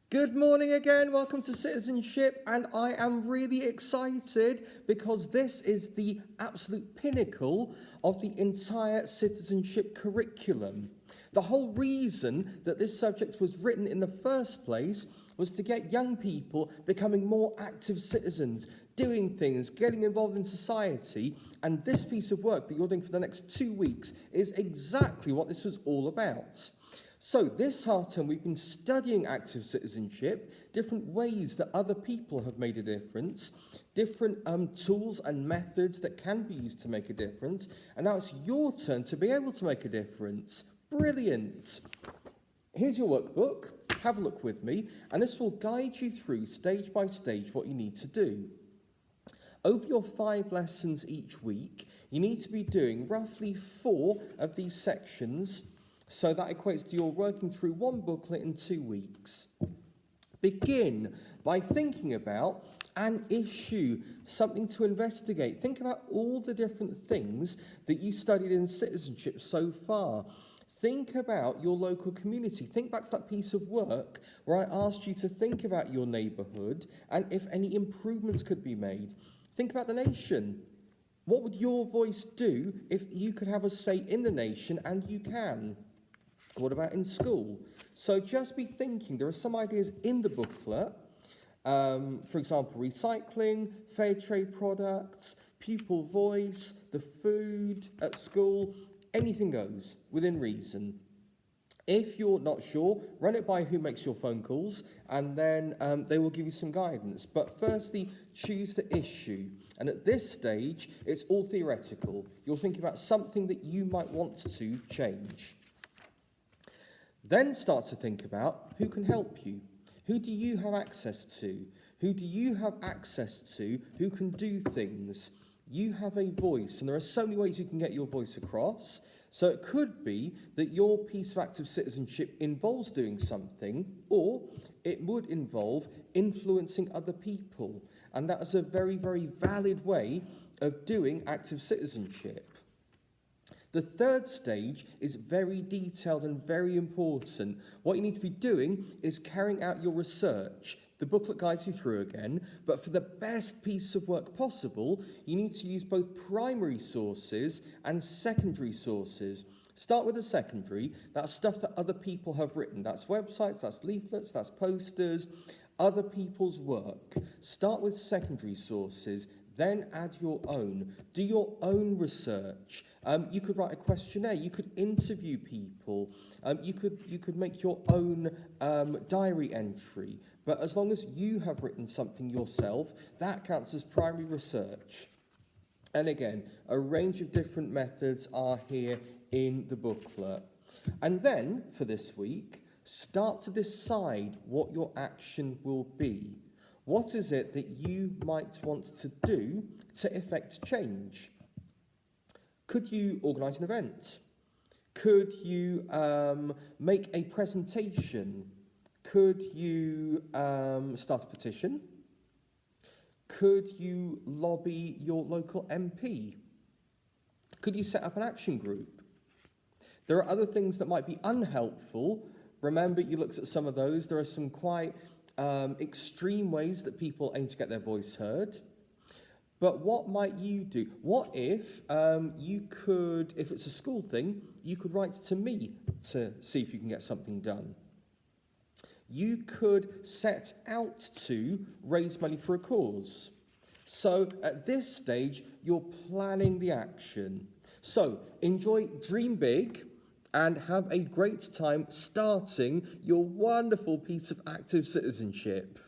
Good morning again, welcome to Citizenship, and I am really excited because this is the absolute pinnacle of the entire citizenship curriculum. The whole reason that this subject was written in the first place was to get young people becoming more active citizens, doing things, getting involved in society, and this piece of work that you're doing for the next 2 weeks is exactly what this was all about. So this half term we've been studying active citizenship, different ways that other people have made a difference, different tools and methods that can be used to make a difference, and now it's your turn to be able to make a difference. Brilliant! Here's your workbook, have a look with me, and this will guide you through stage by stage what you need to do. Over your 5 lessons each week, you need to be doing roughly 4 of these sections. So that equates to your working through 1 booklet in 2 weeks. Begin by thinking about an issue, something to investigate. Think about all the different things that you studied in citizenship so far. Think about your local community. Think back to that piece of work where I asked you to think about your neighbourhood and if any improvements could be made. Think about the nation. What would your voice do if you could have a say in the nation, and you can? What about in school? So just be thinking, there are some ideas in the booklet, for example, recycling, fair trade products, pupil voice, the food at school, anything goes within reason. If you're not sure, run it by who makes your phone calls, and then they will give you some guidance. But firstly, choose the issue. And at this stage, it's all theoretical. You're thinking about something that you might want to change. Then start to think about who can help you. Who do you have access to? Who do you have access to who can do things? You have a voice, and there are so many ways you can get your voice across. So it could be that your piece of active citizenship involves doing something, or it would involve influencing other people. And that is a very, very valid way of doing active citizenship. The third stage is very detailed and very important. What you need to be doing is carrying out your research. The booklet guides you through again, but for the best piece of work possible, you need to use both primary sources and secondary sources. Start with the secondary. That's stuff that other people have written. That's websites, that's leaflets, that's posters, other people's work. Start with secondary sources. Then add your own. Do your own research. You could write a questionnaire. You could interview people. You could make your own diary entry. But as long as you have written something yourself, that counts as primary research. And again, a range of different methods are here in the booklet. And then, for this week, start to decide what your action will be. What is it that you might want to do to effect change? Could you organise an event? Could you make a presentation? Could you start a petition? Could you lobby your local MP? Could you set up an action group? There are other things that might be unhelpful. Remember, you looked at some of those. There are some quite extreme ways that people aim to get their voice heard. But what might you do? What if you could, if it's a school thing, you could write to me to see if you can get something done. You could set out to raise money for a cause. So at this stage, you're planning the action. So enjoy, dream big, and have a great time starting your wonderful piece of active citizenship.